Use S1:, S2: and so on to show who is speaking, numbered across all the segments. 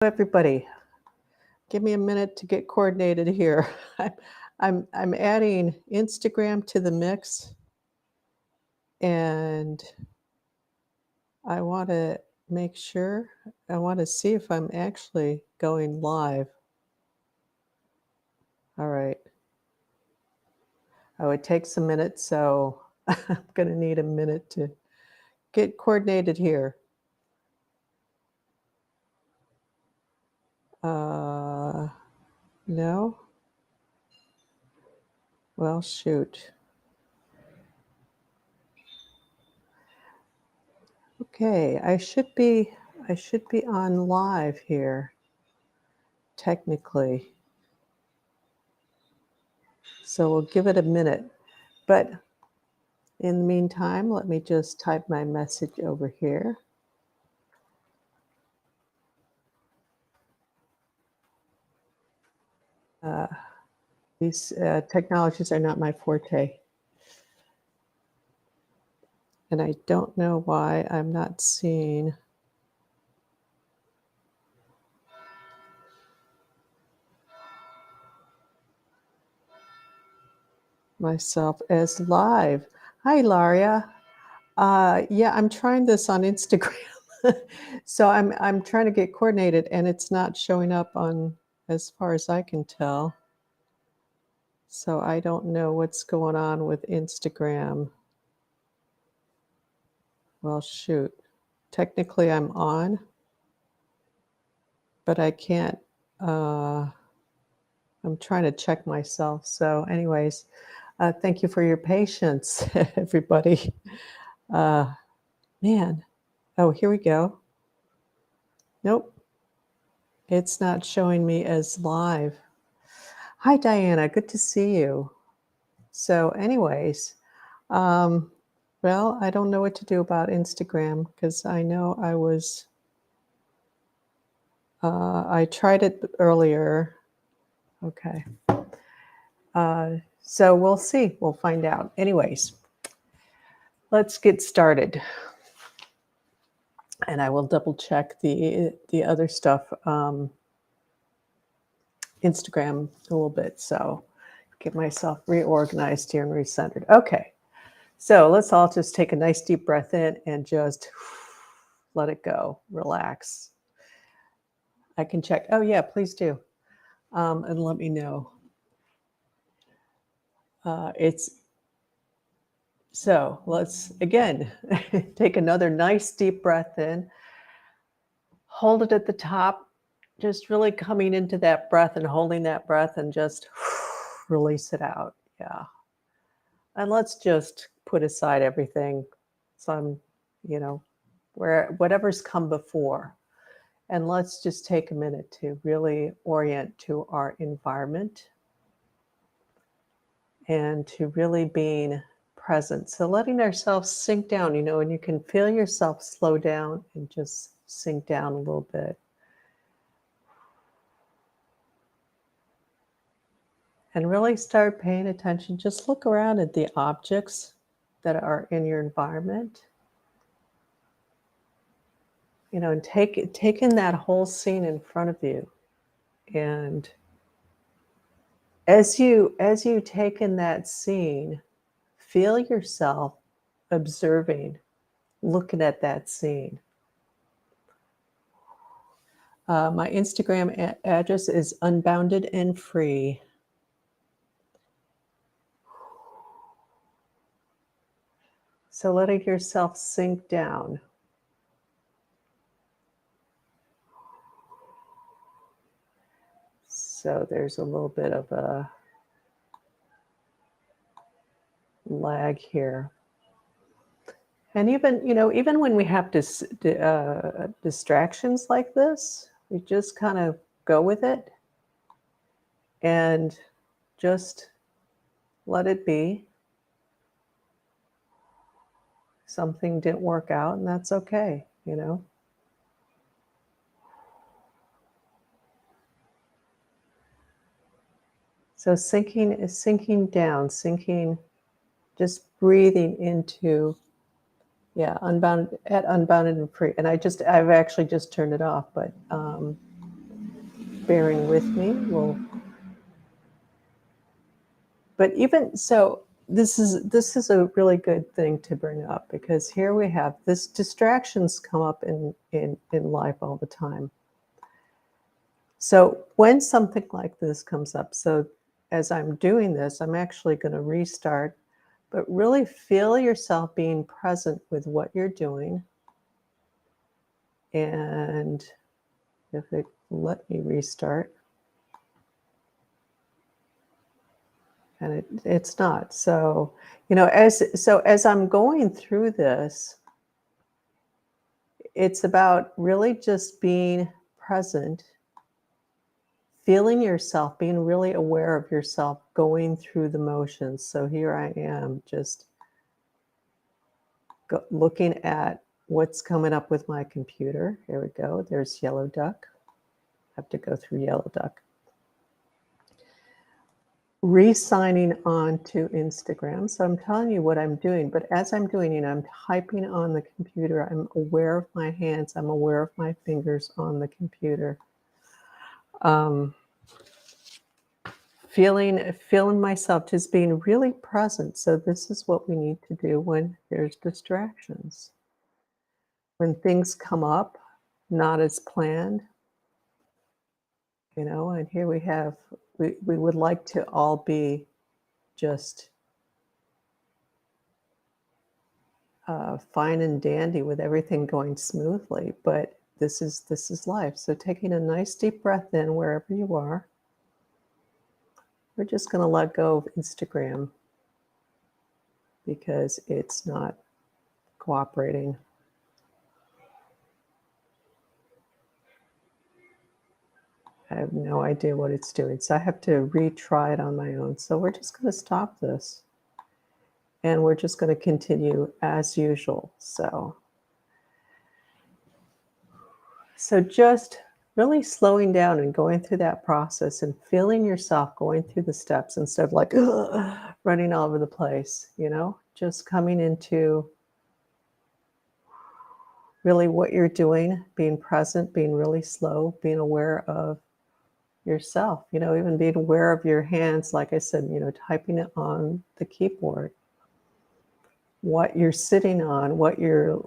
S1: Everybody, give me a minute to get coordinated here. I'm adding Instagram to the mix, and I want to make sure. I want to see if I'm actually going live. All right. Oh, it takes a minute, so I'm going to need a minute to get coordinated here. No? Well, shoot. Okay, I should be on live here, technically. So we'll give it a minute. But in the meantime, let me just type my message over here. These technologies are not my forte. And I don't know why I'm not seeing myself as live. Hi, Laria. Yeah, I'm trying this on Instagram. So I'm trying to get coordinated, and it's not showing up on, as far as I can tell. So I don't know what's going on with Instagram. Well, shoot. Technically, I'm on, but I can't. I'm trying to check myself. So, anyways, thank you for your patience, everybody. Man. Oh, here we go. Nope. It's not showing me as live. Hi, Diana. Good to see you. So, anyways, well, I don't know what to do about Instagram because I know I tried it earlier. Okay. So we'll see. We'll find out. Anyways, let's get started. And I will double check the other stuff, Instagram a little bit. So get myself reorganized here and recentered. Okay. So let's all just take a nice deep breath in and just let it go. Relax. I can check. Oh, yeah, please do. And let me know. So let's, again, take another nice deep breath in. Hold it at the top, just really coming into that breath and holding that breath and just release it out. Yeah. And let's just put aside everything, whatever's come before. And let's just take a minute to really orient to our environment and to really being present. So letting ourselves sink down, and you can feel yourself slow down and just sink down a little bit. And really start paying attention. Just look around at the objects that are in your environment. And take in that whole scene in front of you. And as you take in that scene, feel yourself observing, looking at that scene. My Instagram address is unbounded and free. So letting yourself sink down. So there's a little bit of a lag here. And even when we have distractions like this, we just kind of go with it and just let it be. Something didn't work out, and that's okay, So sinking down, just breathing into, unbounded and free. And I've actually just turned it off, but bearing with me. But even so, this is a really good thing to bring up, because here we have this distractions come up in life all the time. So when something like this comes up, so as I'm doing this, I'm actually going to restart, but really feel yourself being present with what you're doing. And if it let me restart, and it's not. So, as I'm going through this, it's about really just being present, feeling yourself, being really aware of yourself going through the motions. So here I am, just looking at what's coming up with my computer. Here we go. There's yellow duck. I have to go through yellow duck. Re-signing on to Instagram. So I'm telling you what I'm doing, but as I'm doing it, I'm typing on the computer. I'm aware of my hands. I'm aware of my fingers on the computer. Feeling myself, just being really present. So this is what we need to do when there's distractions. When things come up, not as planned, and here we have, we would like to all be just fine and dandy with everything going smoothly, but this is life. So taking a nice deep breath in wherever you are. We're just going to let go of Instagram because it's not cooperating. I have no idea what it's doing, so I have to retry it on my own. So we're just going to stop this, and we're just going to continue as usual. So just really slowing down and going through that process and feeling yourself going through the steps instead of like running all over the place, just coming into really what you're doing, being present, being really slow, being aware of yourself, even being aware of your hands, like I said, typing it on the keyboard, what you're sitting on, what you're,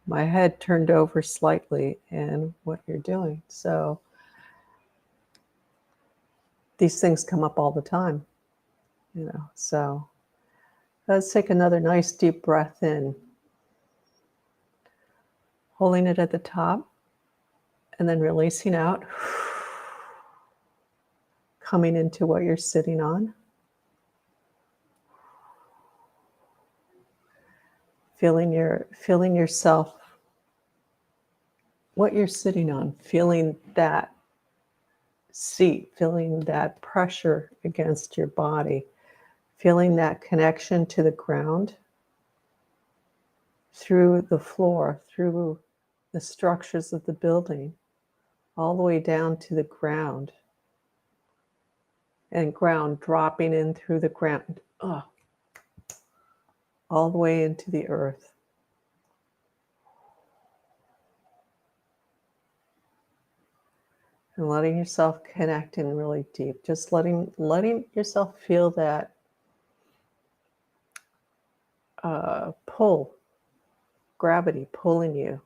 S1: my head turned over slightly, and what you're doing. So these things come up all the time, so let's take another nice deep breath in, holding it at the top, and then releasing out, coming into what you're sitting on. Feeling yourself, what you're sitting on, feeling that seat, feeling that pressure against your body, feeling that connection to the ground, through the floor, through the structures of the building, all the way down to the ground, and ground dropping in through the ground, all the way into the earth. And letting yourself connect in really deep, just letting yourself feel that pull, gravity pulling you.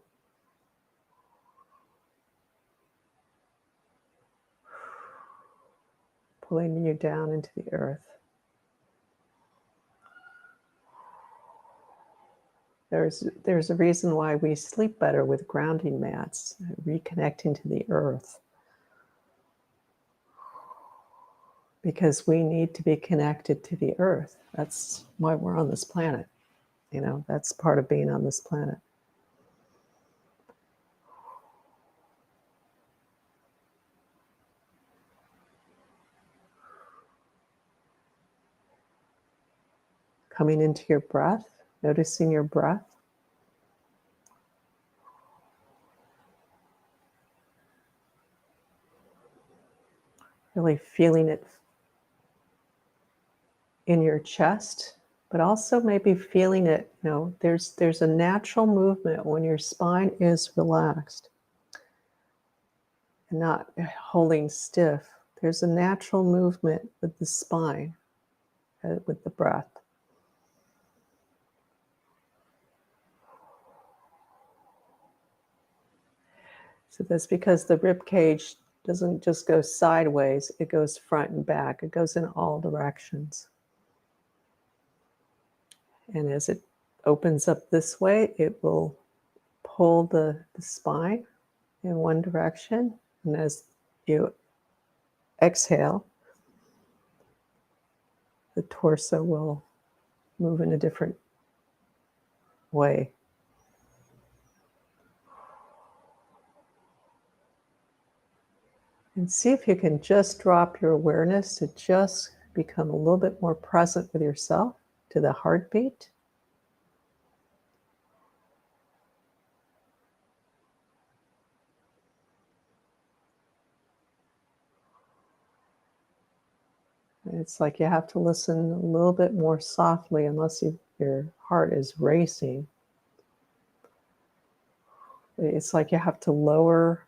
S1: Pulling you down into the earth. There's a reason why we sleep better with grounding mats, reconnecting to the earth. Because we need to be connected to the earth. That's why we're on this planet. That's part of being on this planet. Coming into your breath, noticing your breath. Really feeling it in your chest, but also maybe feeling it, there's a natural movement when your spine is relaxed. and not holding stiff. There's a natural movement with the spine, with the breath. So that's because the rib cage doesn't just go sideways, it goes front and back. It goes in all directions. And as it opens up this way, it will pull the spine in one direction. And as you exhale, the torso will move in a different way. And see if you can just drop your awareness to just become a little bit more present with yourself, to the heartbeat. And it's like you have to listen a little bit more softly unless your heart is racing. It's like you have to lower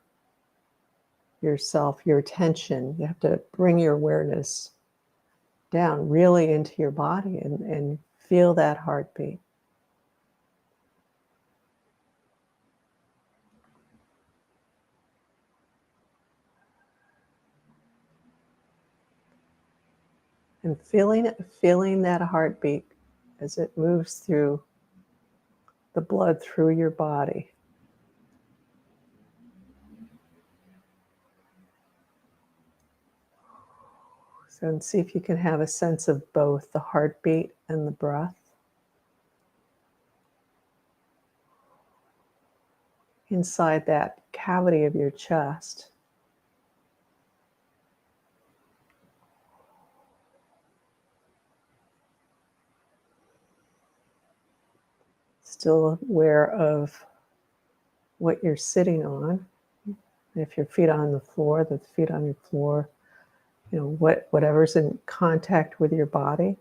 S1: yourself, your attention. You have to bring your awareness down really into your body and feel that heartbeat. And feeling that heartbeat as it moves through the blood through your body. So, and see if you can have a sense of both the heartbeat and the breath. Inside that cavity of your chest. Still aware of what you're sitting on. If your feet are on the floor, the feet on your floor, you know, whatever's in contact with your body.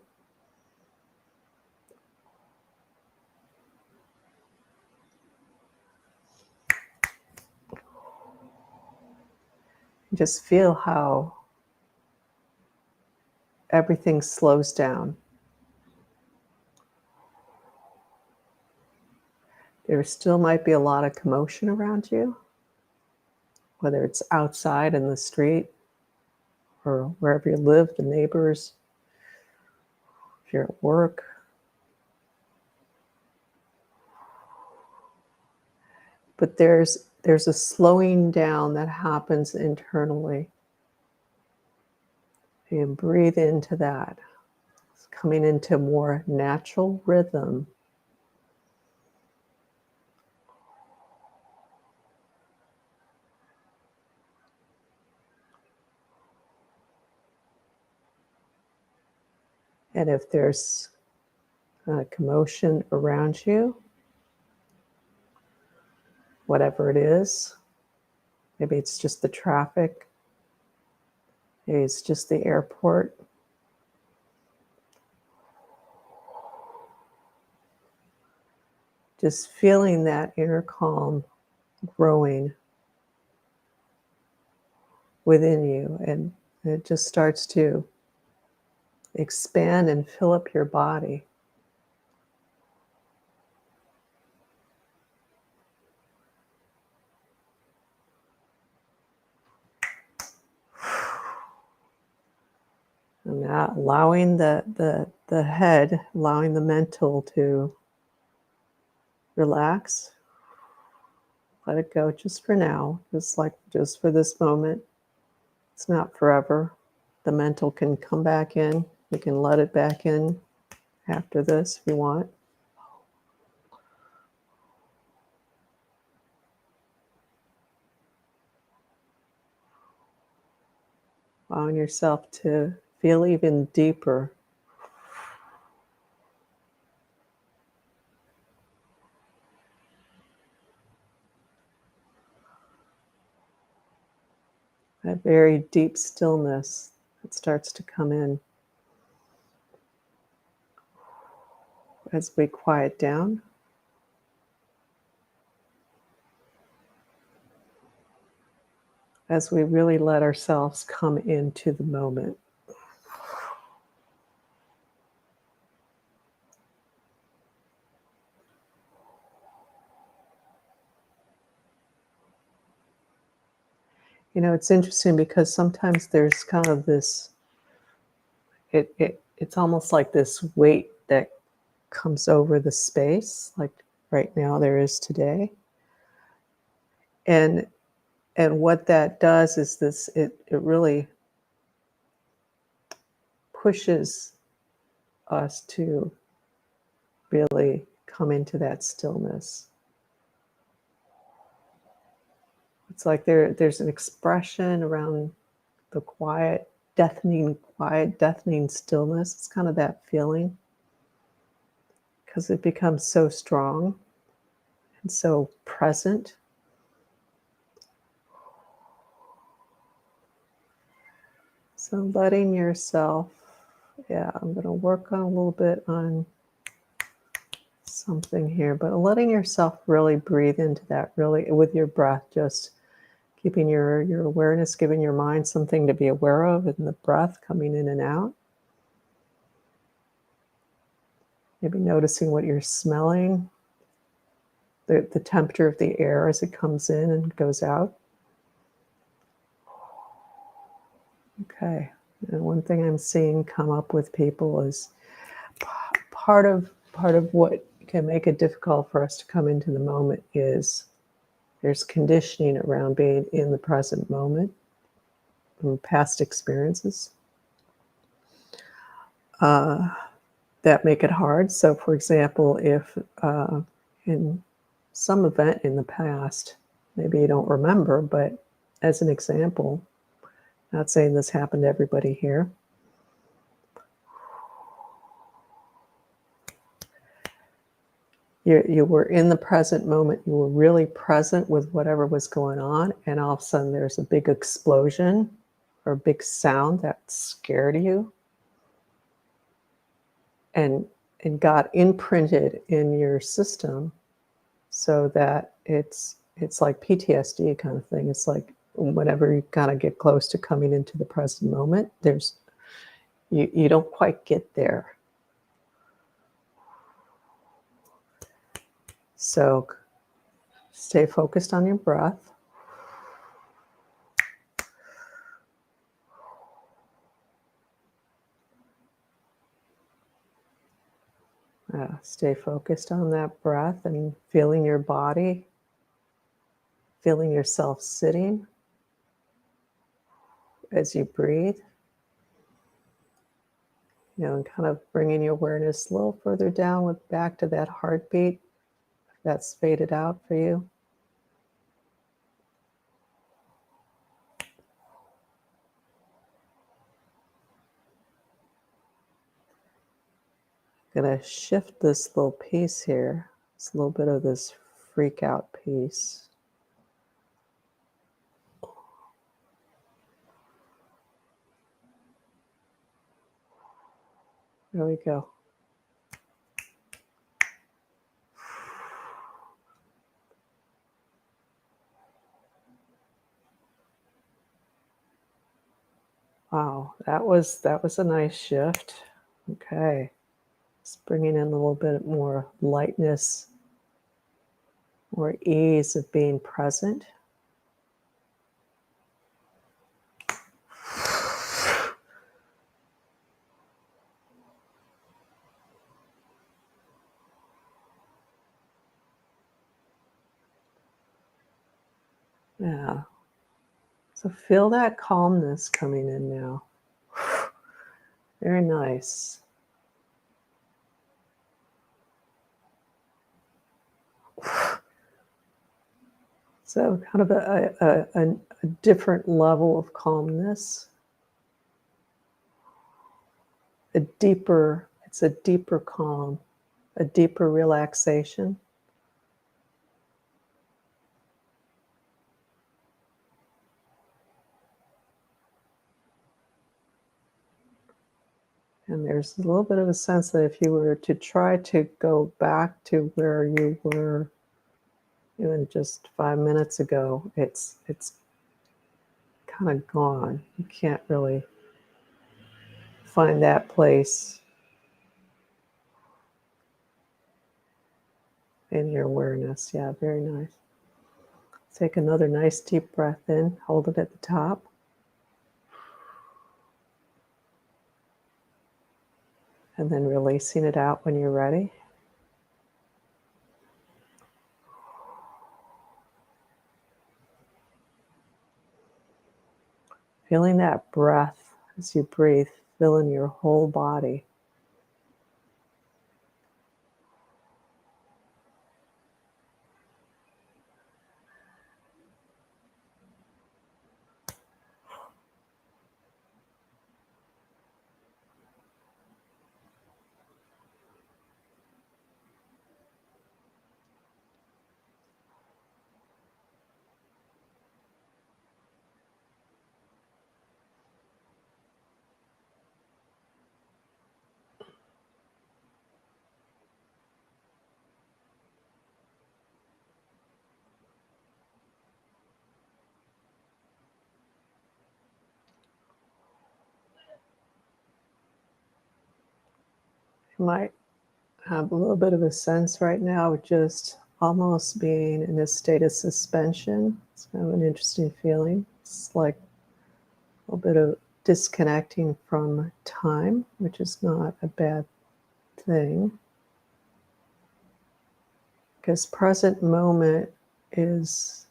S1: Just feel how everything slows down. There still might be a lot of commotion around you, whether it's outside in the street or wherever you live, the neighbors, if you're at work. But there's a slowing down that happens internally. You breathe into that. It's coming into more natural rhythm. And if there's commotion around you, whatever it is, maybe it's just the traffic, maybe it's just the airport. Just feeling that inner calm growing within you, and it just starts to expand and fill up your body. And now allowing the head, allowing the mental to relax. Let it go just for now, just for this moment. It's not forever. The mental can come back in. You can let it back in after this if you want. Allowing yourself to feel even deeper. A very deep stillness that starts to come in as we quiet down. as we really let ourselves come into the moment. You know, it's interesting because sometimes there's kind of this, it's almost like this weight that comes over the space, like right now there is today. And what that does is this, it really pushes us to really come into that stillness. It's like there's an expression around the quiet, deafening stillness. It's kind of that feeling because it becomes so strong and so present. So letting yourself, yeah, I'm going to work on a little bit on something here, but letting yourself really breathe into that, really with your breath, just keeping your awareness, giving your mind something to be aware of in the breath coming in and out. Maybe noticing what you're smelling, the temperature of the air as it comes in and goes out. Okay. And one thing I'm seeing come up with people is part of what can make it difficult for us to come into the moment is there's conditioning around being in the present moment from past experiences that make it hard. So, for example, if in some event in the past, maybe you don't remember, but as an example, not saying this happened to everybody here, you were in the present moment, you were really present with whatever was going on, and all of a sudden there's a big explosion or a big sound that scared you and got imprinted in your system so that it's like PTSD kind of thing. It's like whenever you kind of get close to coming into the present moment, there's you don't quite get there. So stay focused on your breath. Stay focused on that breath and feeling your body, feeling yourself sitting as you breathe. You know, and kind of bringing your awareness a little further down with back to that heartbeat that's faded out for you. Gonna shift this little piece here. It's a little bit of this freak out piece. There we go. Wow, that was a nice shift. Okay. Just bringing in a little bit more lightness, more ease of being present. Yeah. So feel that calmness coming in now. Very nice. So kind of a different level of calmness. It's a deeper calm, a deeper relaxation. And there's a little bit of a sense that if you were to try to go back to where you were even just 5 minutes ago, it's kind of gone. You can't really find that place in your awareness. Yeah, very nice. Take another nice deep breath in, hold it at the top. And then releasing it out when you're ready. Feeling that breath as you breathe, filling your whole body. You might have a little bit of a sense right now of just almost being in a state of suspension. It's kind of an interesting feeling. It's like a little bit of disconnecting from time, which is not a bad thing. Because present moment is,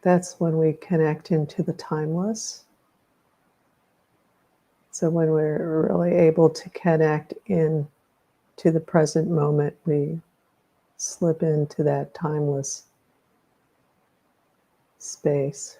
S1: that's when we connect into the timeless. So when we're really able to connect in to the present moment, we slip into that timeless space.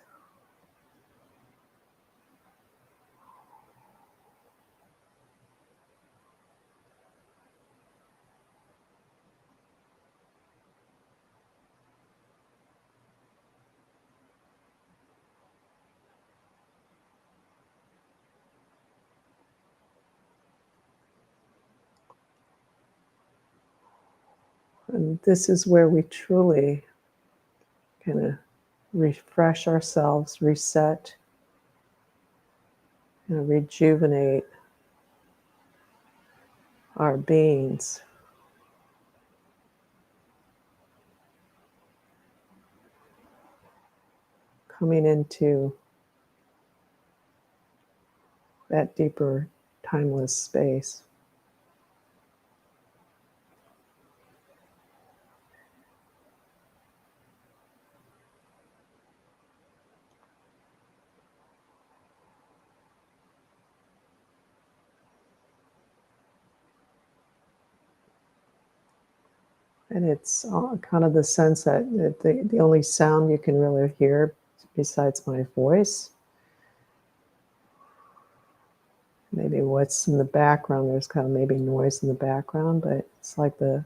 S1: And this is where we truly kind of refresh ourselves, reset, rejuvenate our beings. Coming into that deeper, timeless space. And it's kind of the sense that the only sound you can really hear besides my voice, maybe what's in the background, there's kind of maybe noise in the background, but it's like the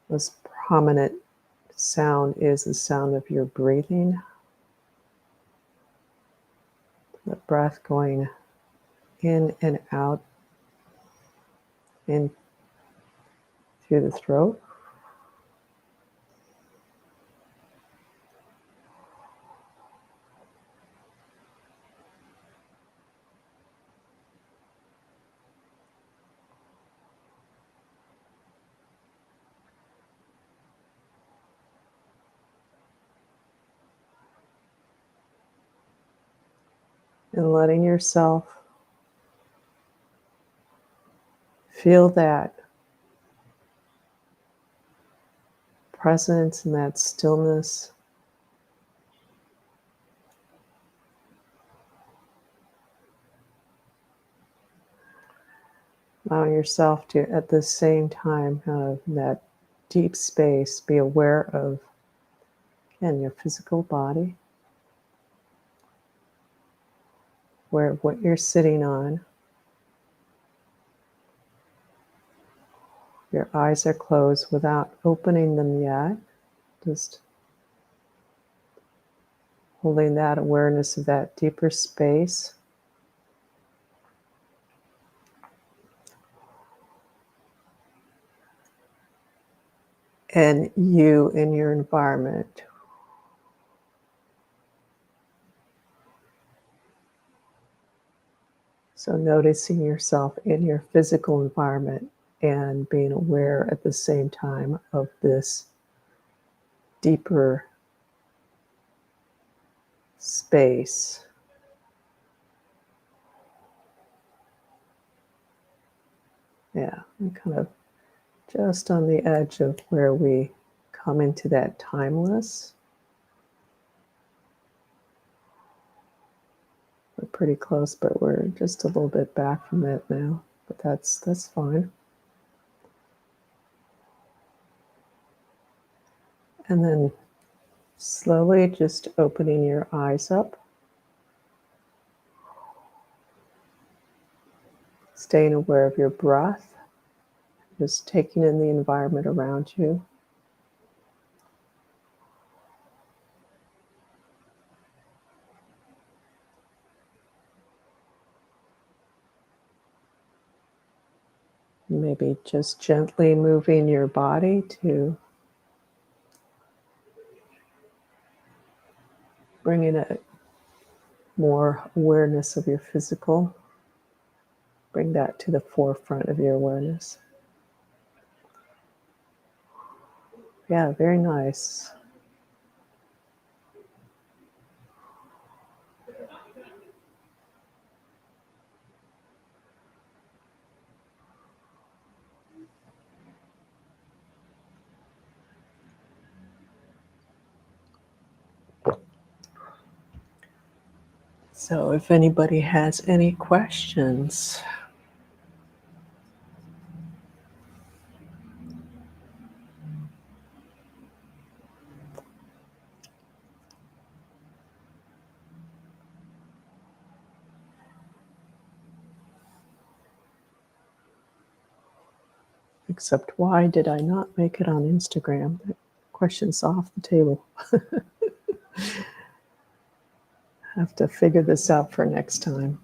S1: most prominent sound is the sound of your breathing. The breath going in and out, in through the throat. And letting yourself feel that presence and that stillness. Allowing yourself to, at the same time, kind of that deep space, be aware of, again, your physical body, where what you're sitting on. Your eyes are closed without opening them yet. Just holding that awareness of that deeper space. And you in your environment. So noticing yourself in your physical environment and being aware at the same time of this deeper space. Yeah, I'm kind of just on the edge of where we come into that timeless. We're pretty close, but we're just a little bit back from it now. But that's fine. And then slowly just opening your eyes up. Staying aware of your breath. Just taking in the environment around you. Maybe just gently moving your body to bringing a more awareness of your physical. Bring that to the forefront of your awareness. Yeah, very nice. So if anybody has any questions. Except why did I not make it on Instagram? That question's off the table. Have to figure this out for next time.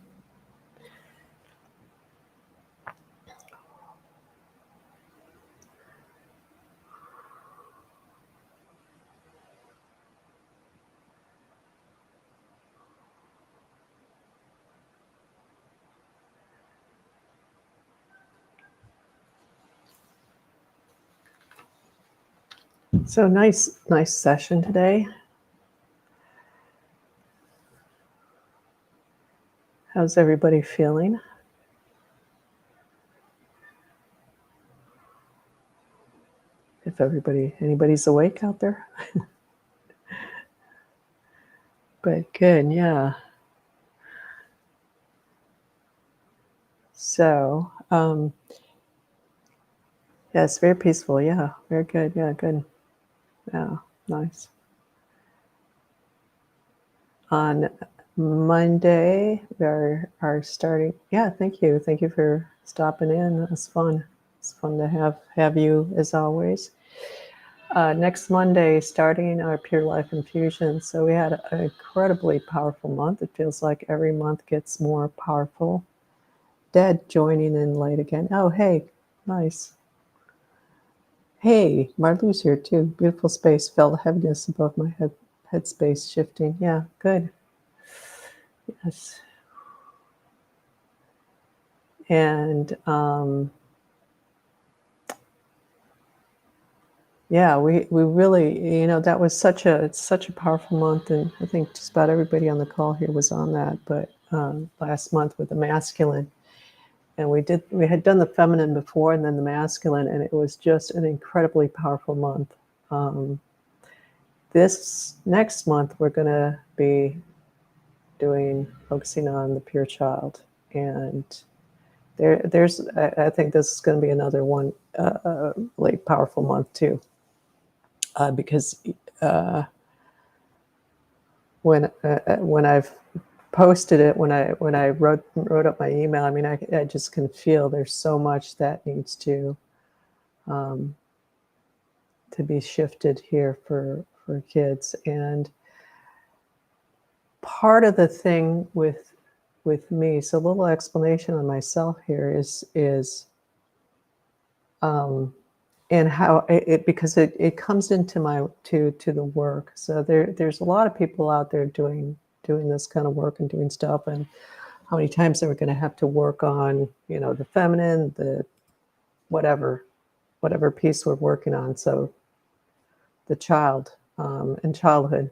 S1: So nice session today. How's everybody feeling? If anybody's awake out there? But good, yeah. So, yeah, it's very peaceful. Yeah, very good. Yeah, good. Yeah, nice. On Monday, we are starting. Yeah, thank you. Thank you for stopping in. That was fun. It's fun to have you as always. Next Monday, starting our Pure Life Infusion. So we had an incredibly powerful month. It feels like every month gets more powerful. Dad joining in late again. Oh, hey, nice. Hey, Marlu's here too. Beautiful space. Felt heaviness above my head space shifting. Yeah, good. Yes. And yeah, we really, that was such a powerful month, and I think just about everybody on the call here was on that. But last month with the masculine, and we had done the feminine before, and then the masculine, and it was just an incredibly powerful month. This next month we're going to be focusing on the pure child, and there's I think this is going to be another one really powerful month too. Because when I've posted it, when I wrote up my email, I mean, I just can feel there's so much that needs to be shifted here for kids. And part of the thing with me, so a little explanation on myself here is and how it because it comes into my to the work. So there's a lot of people out there doing this kind of work and doing stuff, and how many times they were going to have to work on, the feminine, the whatever piece we're working on. So the child and childhood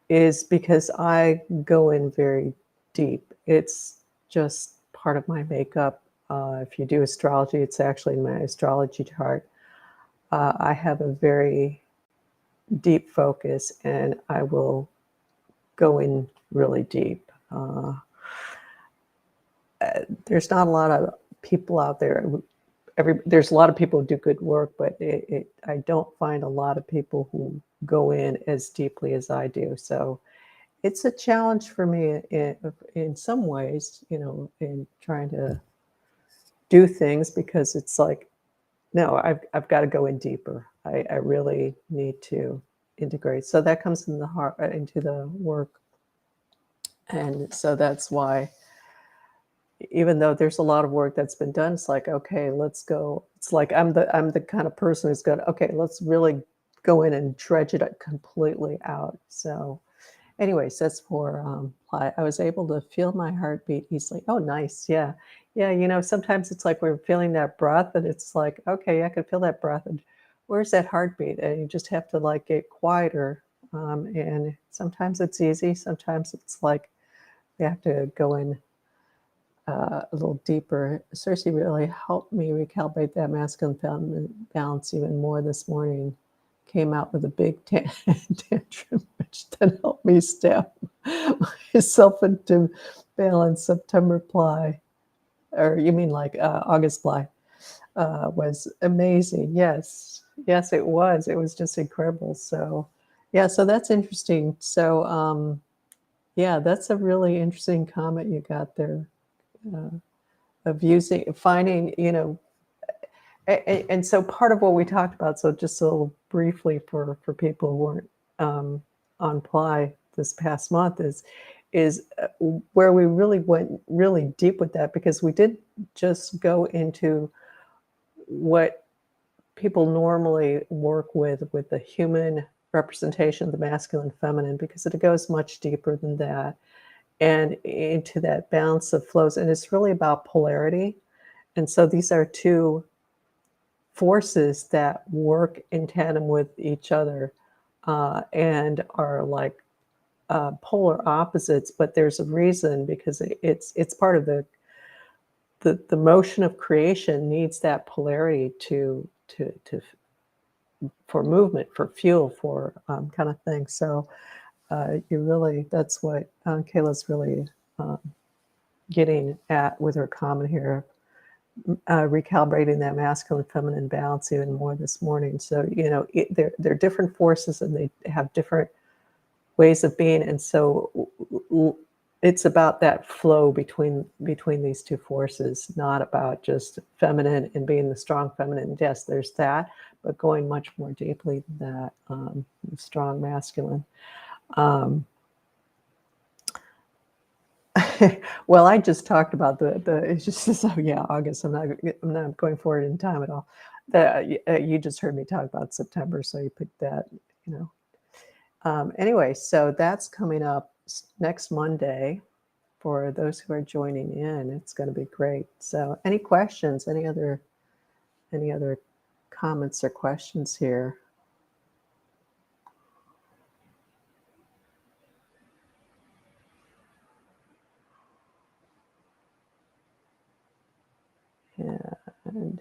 S1: is because I go in very deep. It's just part of my makeup. If you do astrology, it's actually in my astrology chart. I have a very deep focus, and I will go in really deep. There's not a lot of people out there. There's a lot of people who do good work, but I don't find a lot of people who go in as deeply as I do. So it's a challenge for me in some ways, in trying to do things, because it's like, no, I've got to go in deeper. I really need to integrate. So that comes in the heart, into the work. And so that's why, even though there's a lot of work that's been done, it's like, okay, let's go. It's like I'm the kind of person who's going, okay, let's really go in and dredge it completely out. So anyways, that's for I was able to feel my heartbeat easily. Oh, nice. Yeah. Yeah. Sometimes it's like we're feeling that breath, and it's like, okay, I can feel that breath. And where's that heartbeat? And you just have to like get quieter. And sometimes it's easy. Sometimes it's like you have to go in a little deeper. Cersei really helped me recalibrate that masculine feminine balance even more this morning. Came out with a big tantrum, which then helped me snap myself into balance. September ply, or you mean like August ply, was amazing. Yes, it was. It was just incredible. So, yeah, so that's interesting. So, yeah, that's a really interesting comment you got there, of finding, and so part of what we talked about, so just a little briefly for people who weren't on Ply this past month, is where we really went really deep with that, because we did just go into what people normally work with the human representation of the masculine and feminine, because it goes much deeper than that, and into that balance of flows. And it's really about polarity. And so these are two forces that work in tandem with each other, and are like polar opposites, but there's a reason, because it's part of the motion of creation needs that polarity to for movement, for fuel, for kind of thing. So that's what Kayla's really getting at with her comment here, recalibrating that masculine feminine balance even more this morning. So they're different forces, and they have different ways of being, and so it's about that flow between these two forces, not about just feminine and being the strong feminine. Yes, there's that, but going much more deeply than that, strong masculine. Well, I just talked about it's just so, yeah, August. I'm not going forward in time at all. You just heard me talk about September, so you picked that, Anyway, so that's coming up next Monday for those who are joining in. It's going to be great. So any questions, any other comments or questions here? And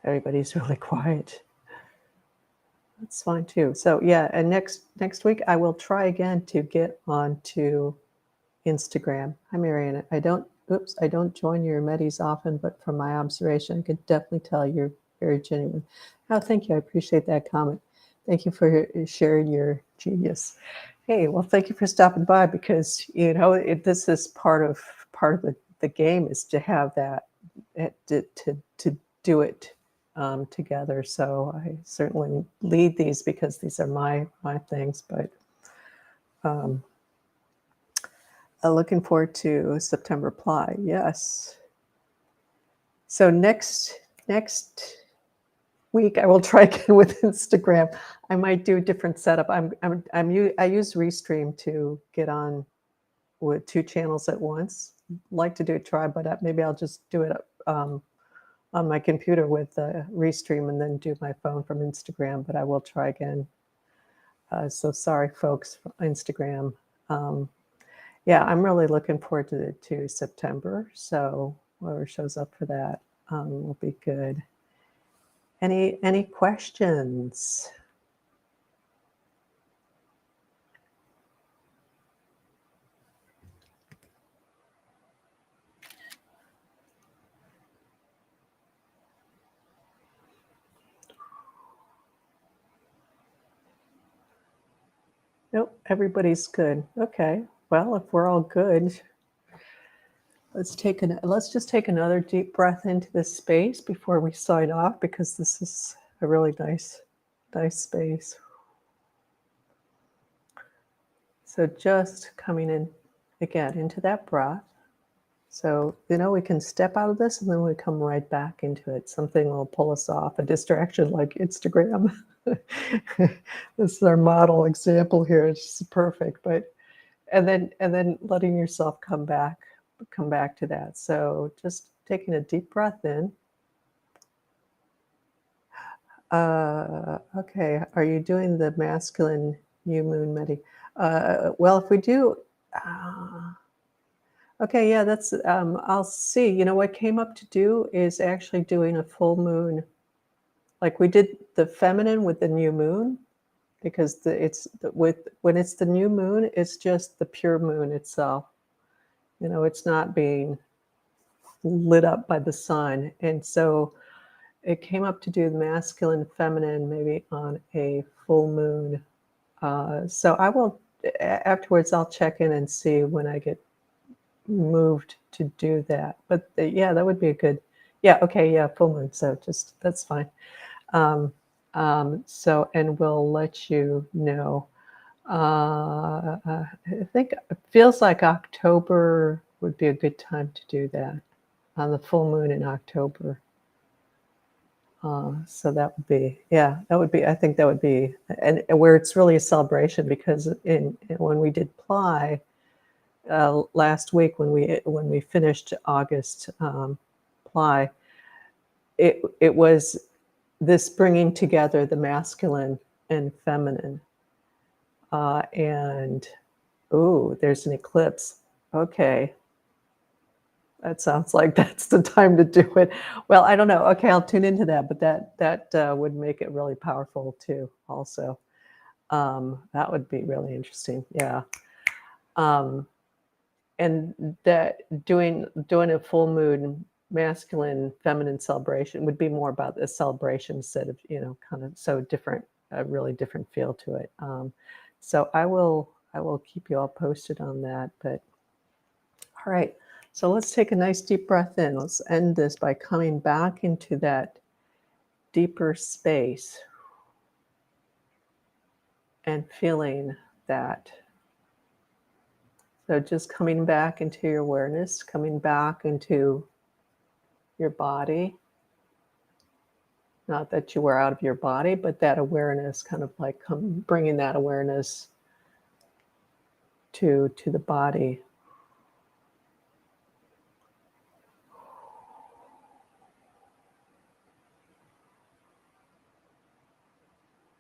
S1: everybody's really quiet. That's fine too. So yeah, and next week I will try again to get onto Instagram. Hi, Marianne. I don't join your medis often, but from my observation, I could definitely tell you're very genuine. Oh, thank you. I appreciate that comment. Thank you for sharing your genius. Hey, well, thank you for stopping by, because this is part of the game, is to have that to do it together. So I certainly lead these because these are my things, but looking forward to September ply. Yes. So next week, I will try again with Instagram. I might do a different setup. I use Restream to get on with 2 channels at once. Like to do a try, but maybe I'll just do it on my computer with Restream and then do my phone from Instagram, but I will try again. So sorry, folks, for Instagram. Yeah, I'm really looking forward to September. So whoever shows up for that will be good. Any questions? Nope, everybody's good. Okay. Well, if we're all good, let's just take another deep breath into this space before we sign off, because this is a really nice space. So just coming in again into that breath. So, we can step out of this and then we come right back into it. Something will pull us off, a distraction like Instagram. This is our model example here. It's just perfect. But and then letting yourself come back to that. So just taking a deep breath in. Okay, are you doing the masculine new moon well, if we do, okay, yeah, that's, I'll see. What came up to do is actually doing a full moon. Like we did the feminine with the new moon, because when it's the new moon, it's just the pure moon itself. It's not being lit up by the sun. And so it came up to do the masculine, feminine, maybe on a full moon. So I will, afterwards, I'll check in and see when I get moved to do that. But yeah, that would be a good, yeah, okay, yeah, full moon. So just, that's fine. So, and we'll let you know. I think it feels like October would be a good time to do that, on the full moon in October. So that would be, yeah, I think that would be, and where it's really a celebration, because when we did Ply last week, when we finished August Ply, it was this bringing together the masculine and feminine. And, ooh, there's an eclipse. Okay. That sounds like that's the time to do it. Well, I don't know. Okay, I'll tune into that, but that would make it really powerful too, also. That would be really interesting. Yeah. And that doing a full moon masculine feminine celebration would be more about the celebration instead of, kind of so different, a really different feel to it. So I will keep you all posted on that. But all right, so let's take a nice deep breath in. Let's end this by coming back into that deeper space and feeling that. So just coming back into your awareness, coming back into your body. Not that you were out of your body, but that awareness, kind of like bringing that awareness to the body.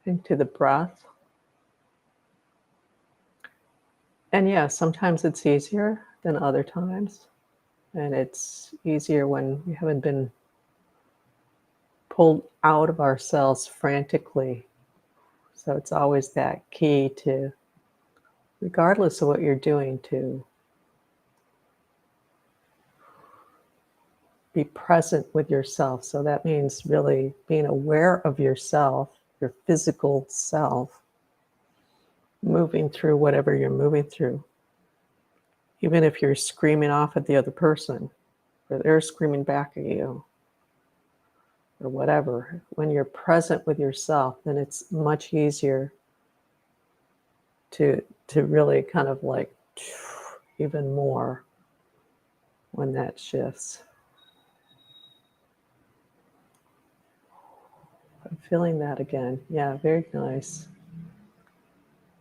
S1: Into the breath. And yeah, sometimes it's easier than other times. And it's easier when we haven't been pulled out of ourselves frantically. So it's always that key to, regardless of what you're doing, to be present with yourself. So that means really being aware of yourself, your physical self, moving through whatever you're moving through. Even if you're screaming off at the other person, or they're screaming back at you, or whatever, when you're present with yourself, then it's much easier to really kind of like even more when that shifts. I'm feeling that again. Yeah, very nice.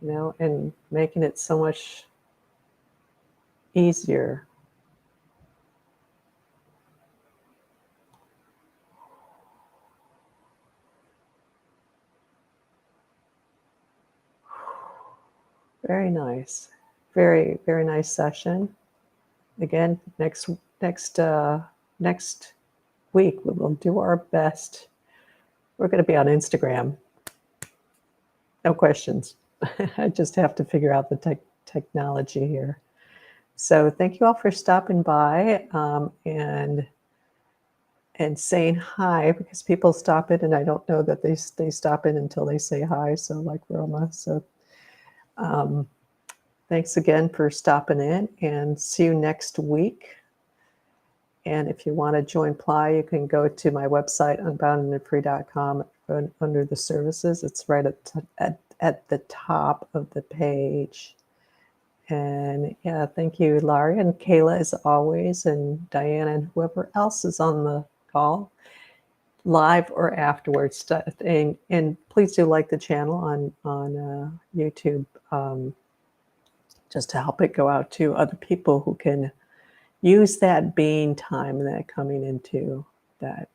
S1: And making it so much easier. Very nice. Very, very nice session. Again, next next week we will do our best. We're going to be on Instagram. No questions. I just have to figure out the technology here. So thank you all for stopping by and saying hi, because people stop in and I don't know that they stop in until they say hi. So like Roma. So thanks again for stopping in, and see you next week. And if you want to join Ply, you can go to my website, unboundandfree.com, under the services. It's right at the top of the page. And yeah, thank you, Laurie and Kayla, as always, and Diana, and whoever else is on the call, live or afterwards. And please do like the channel on YouTube, just to help it go out to other people who can use that being time and that coming into that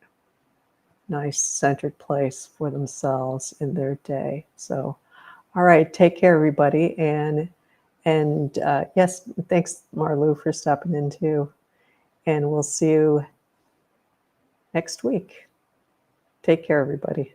S1: nice centered place for themselves in their day. So, all right, take care, everybody. And yes, thanks, Marlou, for stopping in too. And we'll see you next week. Take care, everybody.